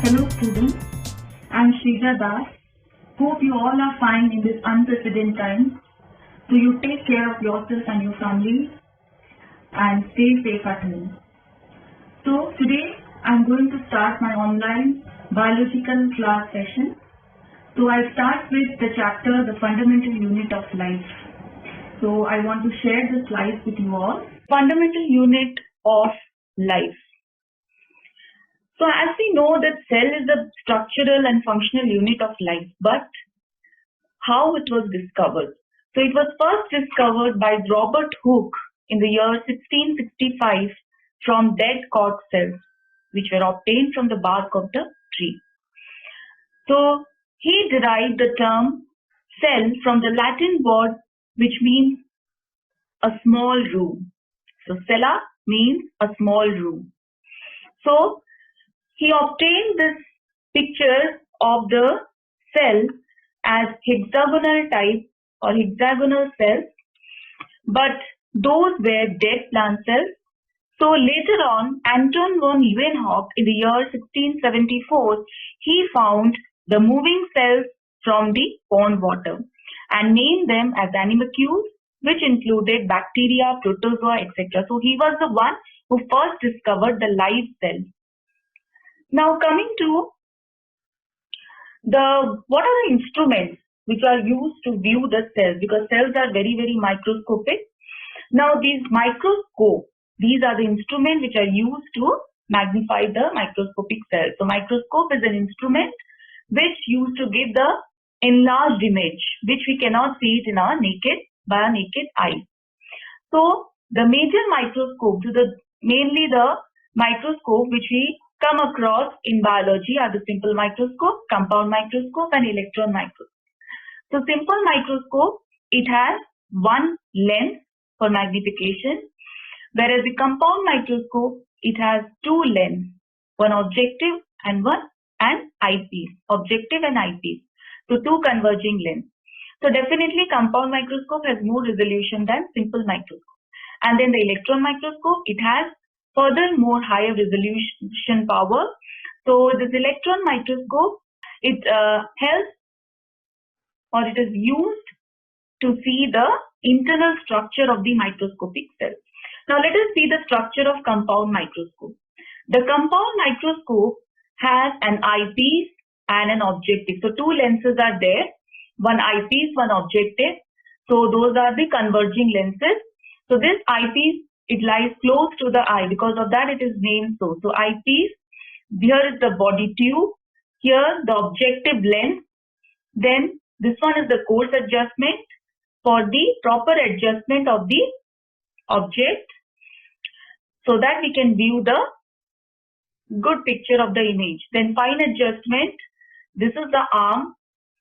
Hello students, I am Shrija Das. Hope you all are fine in this unprecedented time. So you take care of yourself and your family and stay safe at home. So today I am going to start my online biological class session. So I start with the chapter The Fundamental Unit of Life. So I want to share the slides with you all. Fundamental Unit of Life. So as we know that cell is the structural and functional unit of life, but how it was discovered? So it was first discovered by Robert Hooke in the year 1665 from dead cork cells, which were obtained from the bark of the tree. So he derived the term cell from the Latin word which means a small room. So cella means a small room. So he obtained this picture of the cell as hexagonal type or hexagonal cells, but those were dead plant cells. So later on, Anton von Leeuwenhoek in the year 1674, he found the moving cells from the pond water and named them as animalcules, which included bacteria, protozoa, etc. So he was the one who first discovered the live cell. Now coming to what are the instruments which are used to view the cells, because cells are very, very microscopic. Now these microscope, these are the instruments which are used to magnify the microscopic cells. So microscope is an instrument which used to give the enlarged image, which we cannot see it in our naked eye. So the major microscopes, mainly the microscope which we come across in biology are the simple microscope, compound microscope and electron microscope. So simple microscope, it has one lens for magnification, whereas the compound microscope, it has two lenses, one objective and one eyepiece, objective and eyepiece. So two converging lenses. So definitely compound microscope has more resolution than simple microscope. And then the electron microscope, it has furthermore higher resolution power. So this electron microscope, it helps or it is used to see the internal structure of the microscopic cell. Now let us see the structure of compound microscope. The compound microscope has an eyepiece and an objective. So two lenses are there, one eyepiece, one objective. So those are the converging lenses. So this eyepiece, it lies close to the eye, because of that it is named so. So eyepiece, here is the body tube, here the objective lens, then this one is the coarse adjustment for the proper adjustment of the object so that we can view the good picture of the image. Then fine adjustment, this is the arm.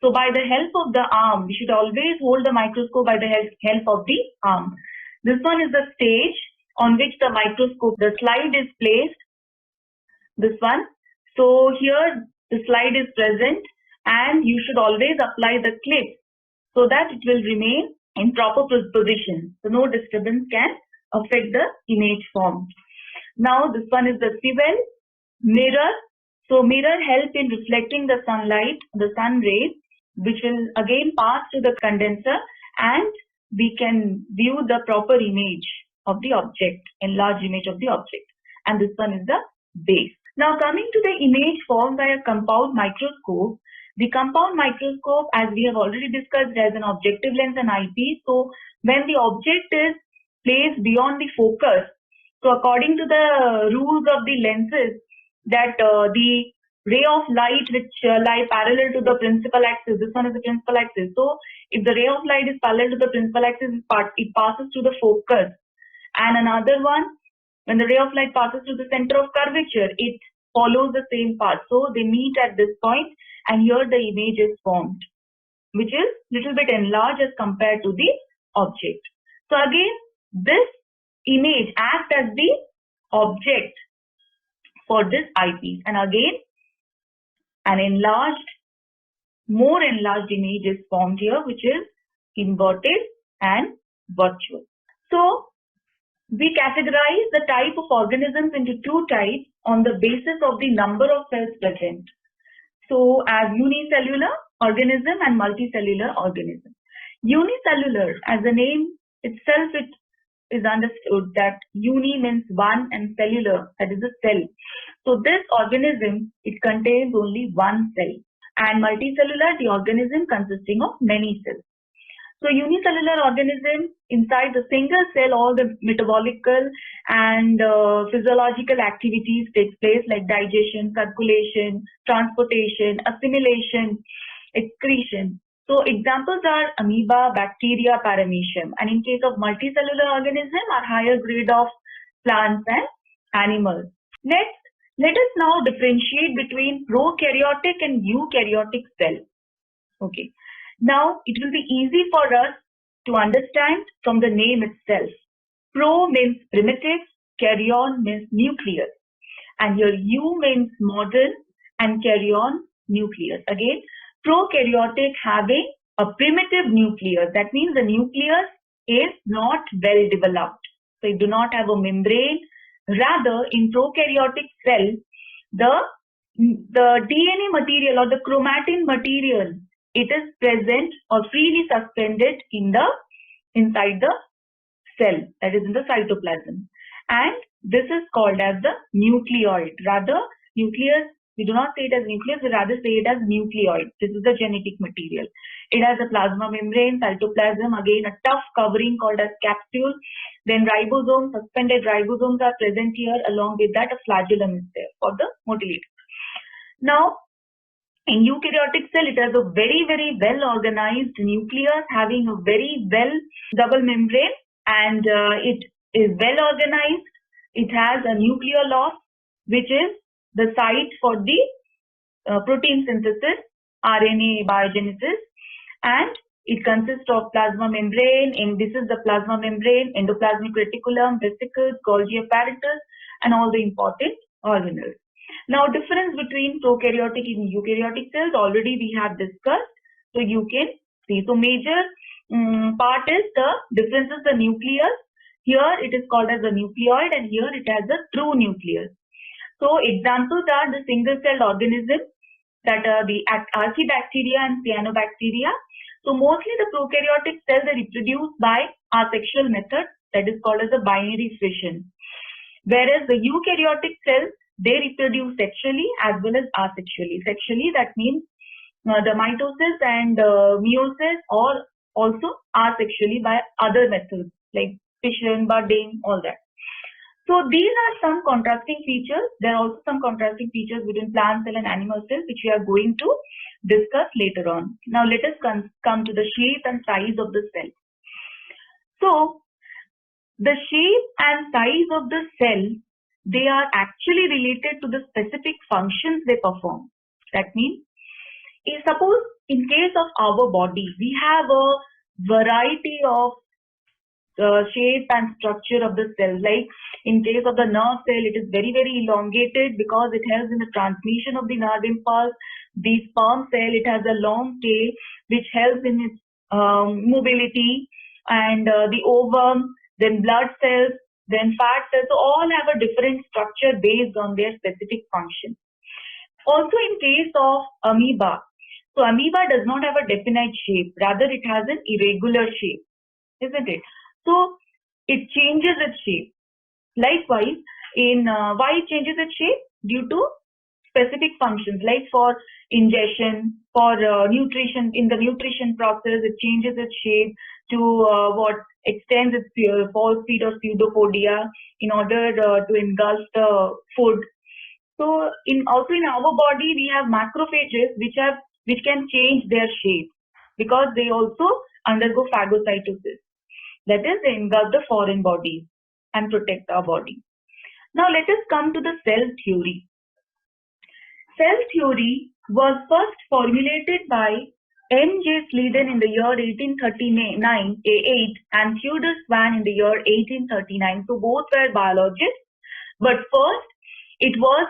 So by the help of the arm, we should always hold the microscope by the help of the arm. This one is the stage on which the microscope, the slide is placed, this one. So here the slide is present and you should always apply the clip so that it will remain in proper position. So no disturbance can affect the image form. Now this one is the swivel, mirror. So mirror help in reflecting the sunlight, the sun rays, which will again pass to the condenser and we can view the proper image of the object, enlarged image of the object. And this one is the base. Now coming to the image formed by a compound microscope, the compound microscope, as we have already discussed, has an objective lens and eyepiece. So when the object is placed beyond the focus, so according to the rules of the lenses, that the ray of light which lie parallel to the principal axis, this one is the principal axis. So if the ray of light is parallel to the principal axis, it passes to the focus. And another one, when the ray of light passes to the center of curvature, it follows the same path. So they meet at this point and here the image is formed, which is little bit enlarged as compared to the object. So again, this image acts as the object for this eyepiece. And again, an more enlarged image is formed here, which is inverted and virtual. So we categorize the type of organisms into two types, on the basis of the number of cells present. So as unicellular organism and multicellular organism. Unicellular, as the name itself, it is understood that uni means one and cellular, that is a cell. So this organism, it contains only one cell, and multicellular, the organism consisting of many cells. So unicellular organism, inside the single cell, all the metabolical and physiological activities take place like digestion, circulation, transportation, assimilation, excretion. So examples are amoeba, bacteria, paramecium, and in case of multicellular organism are higher grade of plants and animals. Next, let us now differentiate between prokaryotic and eukaryotic cell. Okay. Now it will be easy for us to understand from the name itself. Pro means primitive, karyon means nucleus, and here U means modern and karyon nucleus. Again, prokaryotic having a primitive nucleus. That means the nucleus is not well developed. So it do not have a membrane. Rather, in prokaryotic cell, the DNA material or the chromatin material, it is present or freely suspended inside the cell, that is in the cytoplasm, and this is called as the nucleoid. Rather, nucleus, we do not say it as nucleus, we rather say it as nucleoid. This is the genetic material. It has a plasma membrane, cytoplasm, again a tough covering called as capsule. Then ribosomes, suspended ribosomes are present here. Along with that, a flagellum is there for the motility. Now, in eukaryotic cell, it has a very, very well organized nucleus having a very well double membrane, and it is well organized. It has a nucleolus, which is the site for the protein synthesis, RNA biogenesis, and it consists of plasma membrane, and this is the plasma membrane, endoplasmic reticulum, vesicles, Golgi apparatus, and all the important organelles. Now, difference between prokaryotic and eukaryotic cells already we have discussed. So you can see. So major part is the difference is the nucleus. Here it is called as a nucleoid, and here it has a true nucleus. So examples are the single-celled organisms, that are the archaebacteria and cyanobacteria. So mostly the prokaryotic cells are reproduced by asexual method, that is called as a binary fission. Whereas the eukaryotic cells, they reproduce sexually as well as asexually. Sexually, that means the mitosis and meiosis, or also asexually by other methods like fission, budding, all that. So these are some contrasting features. There are also some contrasting features between plant cell and animal cell, which we are going to discuss later on. Now let us come to the shape and size of the cell. So the shape and size of the cell, they are actually related to the specific functions they perform. That means, suppose in case of our body, we have a variety of shape and structure of the cell. Like in case of the nerve cell, it is very, very elongated because it helps in the transmission of the nerve impulse. The sperm cell, it has a long tail which helps in its mobility, and the ovum, then blood cells, then fat cells, so all have a different structure based on their specific function. Also in case of amoeba, so amoeba does not have a definite shape, rather it has an irregular shape, isn't it? So it changes its shape. Likewise, in why it changes its shape? Due to specific functions, like for ingestion, for nutrition, in the nutrition process, it changes its shape to what extends its false feet or pseudopodia in order to engulf the food. So also in our body, we have macrophages which can change their shape because they also undergo phagocytosis. That is, they engulf the foreign bodies and protect our body. Now let us come to the cell theory. Cell theory was first formulated by M.J. Sleeden in the year 1839 and Theodor Swan in the year 1839. So both were biologists, but first it was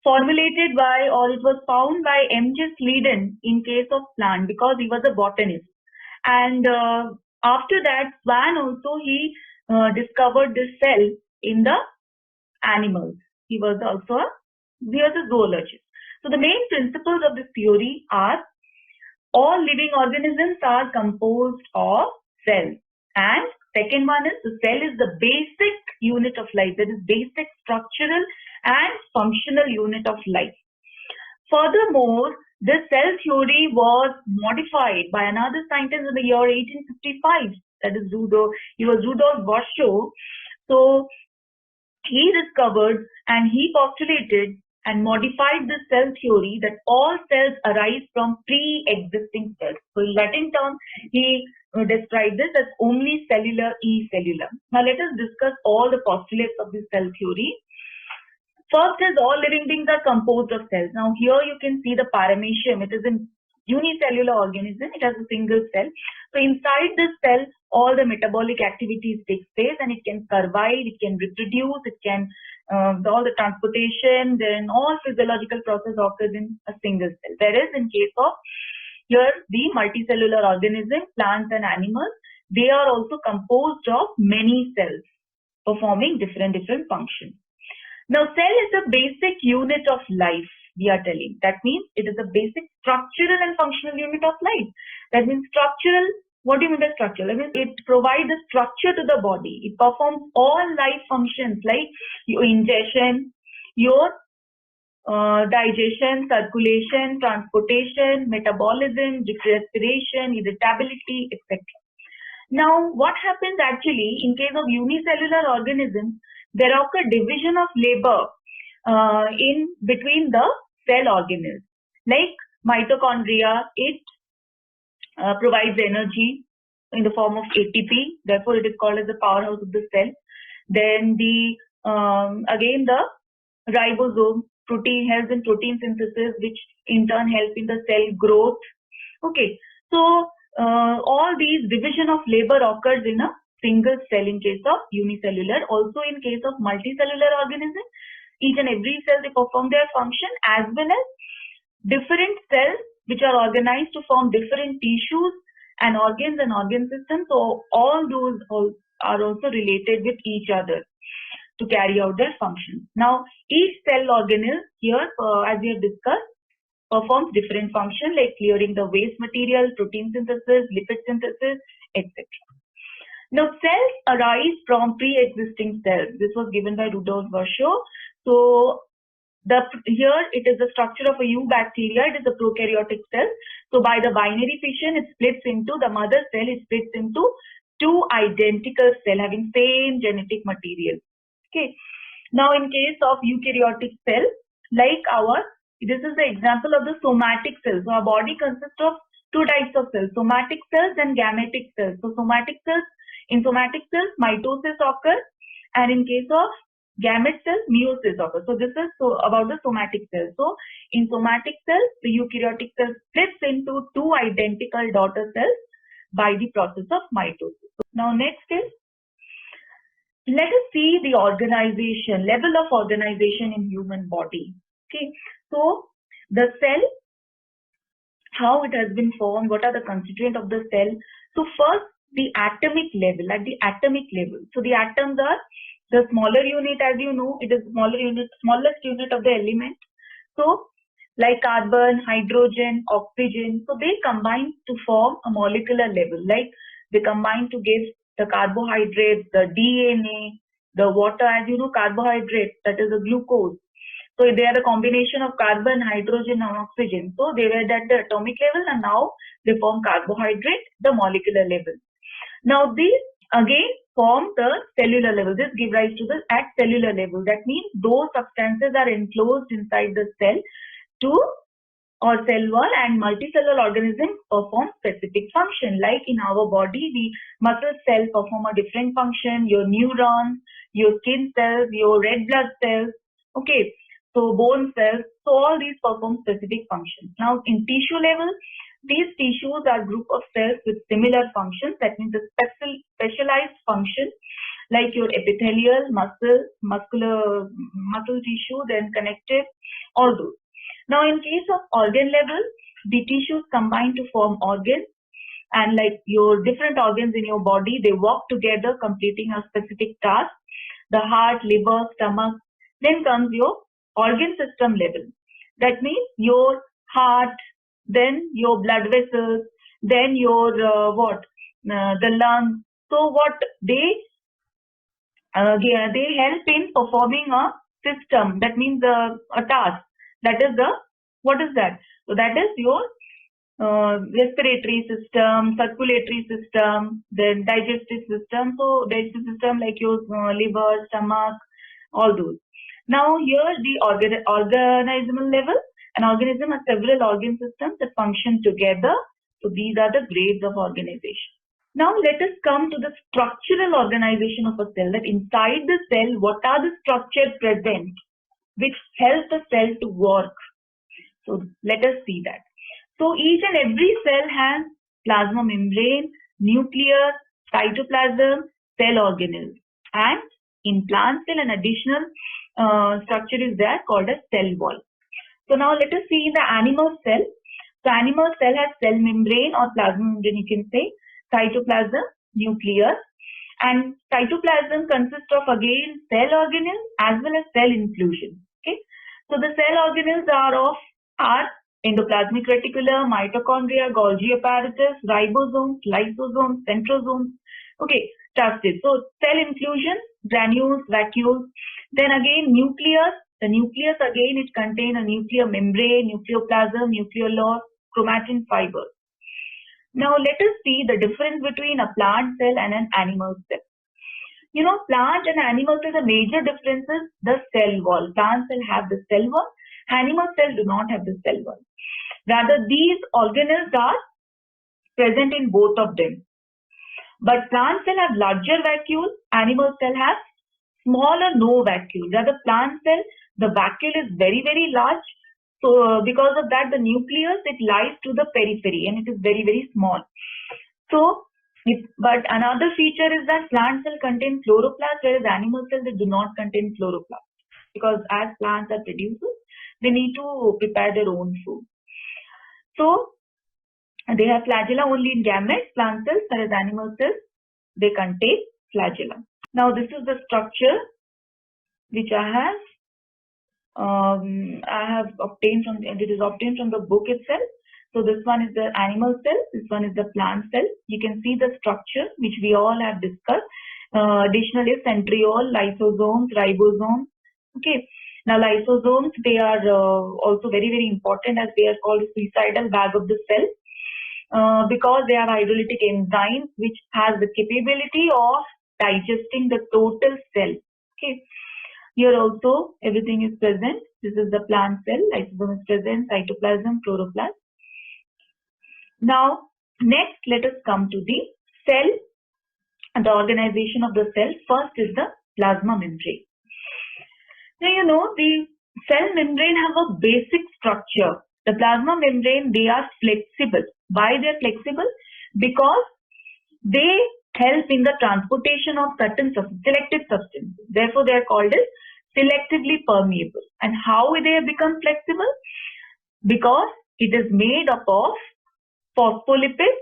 formulated by, or it was found by M.J. Sleeden in case of plant because he was a botanist. And after that, Swan also, he discovered this cell in the animals. he was a zoologist. So the main principles of this theory are all living organisms are composed of cells. And second one is the cell is the basic unit of life, that is basic structural and functional unit of life. Furthermore, this cell theory was modified by another scientist in the year 1855. That is he was Rudolf Virchow. So he discovered and he postulated and modified the cell theory that all cells arise from pre-existing cells. So in Latin term, he described this as omnicellular e-cellular. Now let us discuss all the postulates of this cell theory. First is all living beings are composed of cells. Now here you can see the paramecium. It is a unicellular organism. It has a single cell. So inside this cell, all the metabolic activities take place and it can survive, it can reproduce, it can all the transportation, then all physiological process occurs in a single cell. Whereas in case of here the multicellular organism, plants and animals, they are also composed of many cells performing different functions. Now cell is a basic unit of life, we are telling. That means it is a basic structural and functional unit of life. That means structural. What do you mean by structural? That means it provides a structure to the body. It performs all life functions like your ingestion, your digestion, circulation, transportation, metabolism, respiration, irritability, etc. Now, what happens actually in case of unicellular organisms, there occur division of labor in between the cell organelles. Like mitochondria, it provides energy in the form of ATP. Therefore, it is called as the powerhouse of the cell. Then again the ribosome, protein helps in protein synthesis, which in turn help in the cell growth. Okay, so all these division of labor occurs in a single cell in case of unicellular. Also in case of multicellular organism, each and every cell they perform their function, as well as different cells which are organized to form different tissues and organs and organ systems. So all those are also related with each other to carry out their functions. Now each cell organelle here, as we have discussed, performs different function like clearing the waste material, protein synthesis, lipid synthesis, etc. Now cells arise from pre-existing cells. This was given by Rudolf Virchow. So here it is the structure of a eubacteria. It is a prokaryotic cell. So by the binary fission, it splits into the mother cell. It splits into two identical cells having same genetic material. Okay. Now in case of eukaryotic cell, like this is the example of the somatic cells. So our body consists of two types of cells, somatic cells and gametic cells. So in somatic cells, mitosis occurs, and in case of gamete cells, meiosis occurs. So this is about the somatic cells. So in somatic cells, the eukaryotic cell splits into two identical daughter cells by the process of mitosis. Now next is, let us see the level of organization in human body. Okay, so the cell, how it has been formed, what are the constituents of the cell. So first, the atomic level, at the atomic level. So the atoms are the smaller unit, as you know, it is smallest unit of the element. So like carbon, hydrogen, oxygen, so they combine to form a molecular level, like they combine to give the carbohydrates, the DNA, the water, as you know, carbohydrates, that is the glucose. So they are a combination of carbon, hydrogen and oxygen. So they were at the atomic level and now they form carbohydrate, the molecular level. Now these again form the cellular level. This gives rise to the at cellular level. That means those substances are enclosed inside the cell or cell wall, and multicellular organisms perform specific function. Like in our body, the muscle cells perform a different function, your neurons, your skin cells, your red blood cells, okay, so bone cells, so all these perform specific functions. Now in tissue level, these tissues are group of cells with similar functions. That means a specialized function like your epithelial, muscle tissue, then connective, all those. Now in case of organ level, the tissues combine to form organs, and like your different organs in your body, they work together completing a specific task. The heart, liver, stomach, Then comes your organ system level. That means your heart, then your blood vessels, then your the lungs. So what they help in performing a system. That means a task. That is what is that? So that is your respiratory system, circulatory system, then digestive system. So digestive system like your liver, stomach, all those. Now here the organismal level. An organism has several organ systems that function together. So these are the grades of organization. Now let us come to the structural organization of a cell. That inside the cell, what are the structures present which help the cell to work? So let us see that. So each and every cell has plasma membrane, nucleus, cytoplasm, cell organelles, and in plant cell an additional structure is there called a cell wall. So now let us see the animal cell. So animal cell has cell membrane or plasma membrane, you can say, cytoplasm, nucleus, and cytoplasm consists of again cell organelles as well as cell inclusion. Okay, so the cell organelles are endoplasmic reticulum, mitochondria, Golgi apparatus, ribosomes, lysosomes, centrosomes. Okay, that's it. So cell inclusion, granules, vacuoles. Then again nucleus. The nucleus again it contains a nuclear membrane, nucleoplasm, nucleolus, chromatin fibers. Now let us see the difference between a plant cell and an animal cell. You know, plant and animal cell, the major difference is the cell wall. Plant cell have the cell wall, animal cell do not have the cell wall. Rather, these organelles are present in both of them. But plant cell have larger vacuole, animal cell has small or no vacuole. Rather, plant cell, the vacuole is very, very large. So, because of that, the nucleus, it lies to the periphery and it is very, very small. So, but another feature is that plant cell contain chloroplast, whereas animal cells, they do not contain chloroplast. Because as plants are producers, they need to prepare their own food. So, they have flagella only in gametes, plant cells, whereas animal cells, they contain flagella. Now, this is the structure which I have obtained from, it is obtained from the book itself. So this one is the animal cell, this one is the plant cell. You can see the structure which we all have discussed. Additionally, centriole, lysosomes, ribosomes. Okay. Now lysosomes, they are also very, very important as they are called the suicidal bag of the cell because they are hydrolytic enzymes which has the capability of digesting the total cell. Okay. Here also everything is present. This is the plant cell, lysosome is present, cytoplasm, chloroplast. Now, next let us come to the cell and the organization of the cell. First is the plasma membrane. Now you know the cell membrane have a basic structure. The plasma membrane, they are flexible. Why they are flexible? Because they help in the transportation of certain selective substances. Therefore, they are called as selectively permeable. And how they have become flexible? Because it is made up of phospholipids,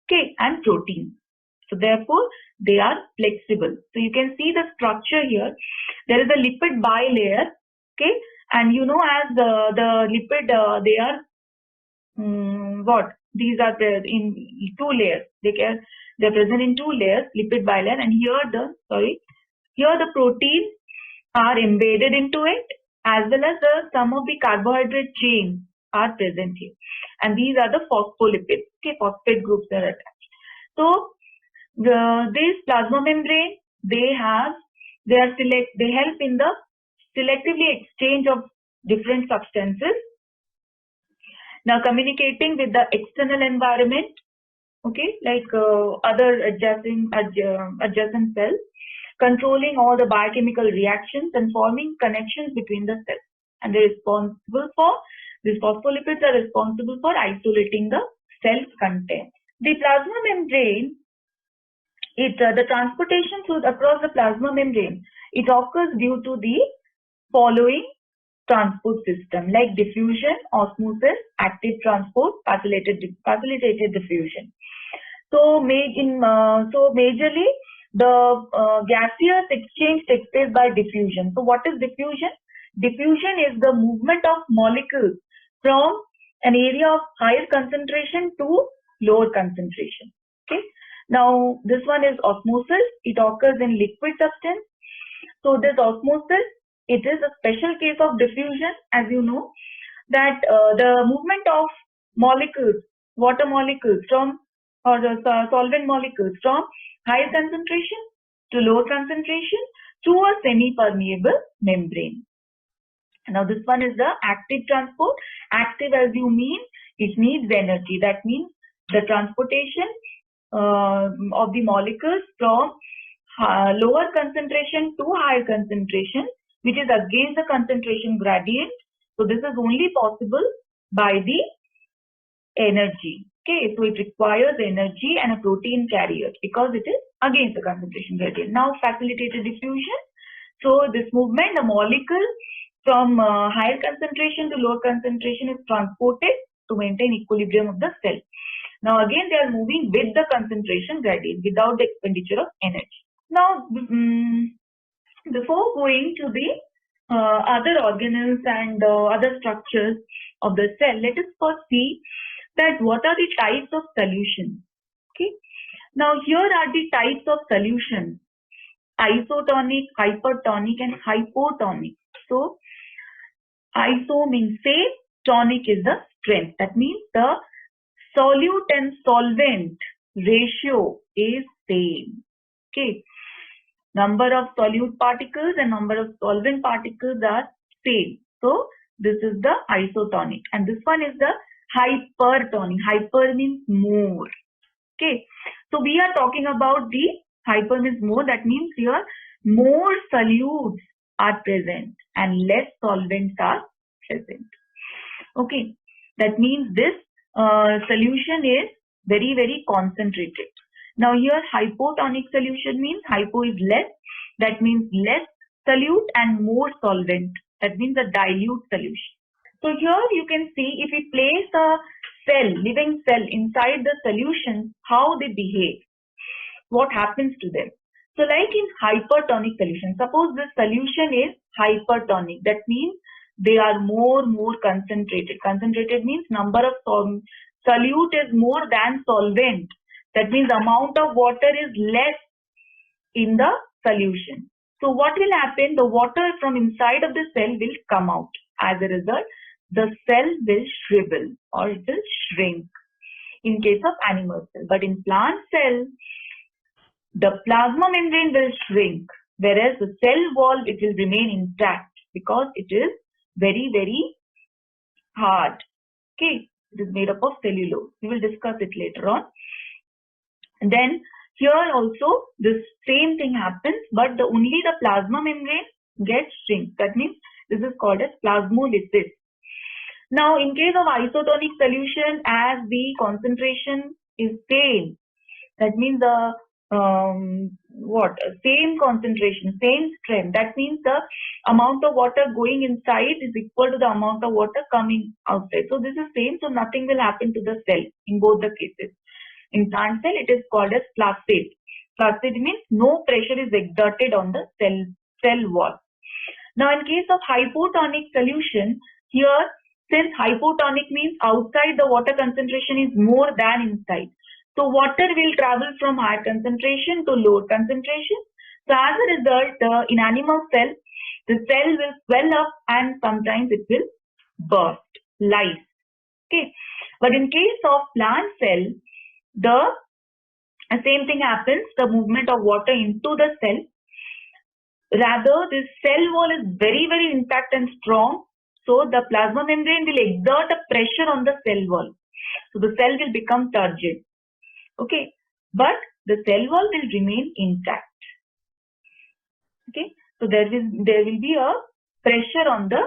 okay, and proteins. So therefore, they are flexible. So you can see the structure here. There is a lipid bilayer, okay, and you know as the lipid they are these are in two layers. They are present in two layers, lipid bilayer, and here the proteins are embedded into it, as well as some of the carbohydrate chains are present here, and these are the phospholipids. Okay, phosphate groups are attached. So this plasma membrane, they help in the selectively exchange of different substances. Now communicating with the external environment, okay, like other adjacent cells, controlling all the biochemical reactions and forming connections between the cells. And these phospholipids are responsible for isolating the cell content. The plasma membrane, the transportation across the plasma membrane, it occurs due to the following transport system like diffusion, osmosis, active transport, facilitated diffusion. So majorly the gaseous exchange takes place by diffusion. So what is diffusion? Diffusion is the movement of molecules from an area of higher concentration to lower concentration. Okay. Now this one is osmosis. It occurs in liquid substance. So this osmosis, it is a special case of diffusion, as you know, that the movement of molecules, water molecules from, or the solvent molecules from higher concentration to lower concentration through a semi-permeable membrane. Now this one is the active transport. Active, as you mean, it needs energy. That means the transportation of the molecules from lower concentration to higher concentration, which is against the concentration gradient. So this is only possible by the energy. Okay, so it requires energy and a protein carrier because it is against the concentration gradient. Now facilitated diffusion. So this movement, the molecule from higher concentration to lower concentration is transported to maintain equilibrium of the cell. Now again they are moving with the concentration gradient without the expenditure of energy. Now before going to the other organelles and other structures of the cell, let us first see that what are the types of solutions. Okay. Now here are the types of solutions: isotonic, hypertonic, and hypotonic. So iso means same, tonic is the strength. That means the solute and solvent ratio is same. Okay. Number of solute particles and number of solvent particles are same. So this is the isotonic, and this one is the hypertonic. Hyper means more. Okay. So we are talking about the hyper means more. That means here more solutes are present and less solvents are present. Okay. That means this solution is very, very concentrated. Now here hypotonic solution means hypo is less. That means less solute and more solvent. That means a dilute solution. So here you can see if we place a cell, living cell inside the solution, how they behave, what happens to them. So like in hypertonic solution, suppose this solution is hypertonic. That means they are more concentrated. Concentrated means number of solute is more than solvent. That means amount of water is less in the solution. So what will happen? The water from inside of the cell will come out. As a result, the cell will shrivel or it will shrink in case of animal cell. But in plant cell, the plasma membrane will shrink, whereas the cell wall, it will remain intact because it is very, very hard. Okay, it is made up of cellulose. We will discuss it later on. And then here also this same thing happens, but only the plasma membrane gets shrink. That means this is called as plasmolysis. Now in case of isotonic solution, as the concentration is same, that means the same concentration, same strength. That means the amount of water going inside is equal to the amount of water coming outside. So this is same, so nothing will happen to the cell in both the cases. In plant cell, it is called as placid. Placid means no pressure is exerted on the cell wall. Now, in case of hypotonic solution, here, since hypotonic means outside the water concentration is more than inside. So, water will travel from higher concentration to lower concentration. So, as a result, in animal cell, the cell will swell up and sometimes it will burst, lyse. Okay. But in case of plant cell, the same thing happens, the movement of water into the cell. Rather, this cell wall is very, very intact and strong. So, the plasma membrane will exert a pressure on the cell wall. So, the cell will become turgid. Okay. But the cell wall will remain intact. Okay. So, there will be a pressure on the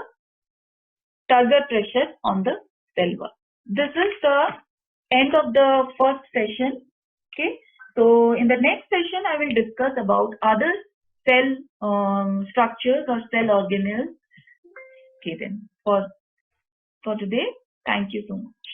turgid pressure on the cell wall. This is the end of the first session. Okay. So in the next session, I will discuss about other cell structures or cell organelles. Okay then, for today, thank you so much.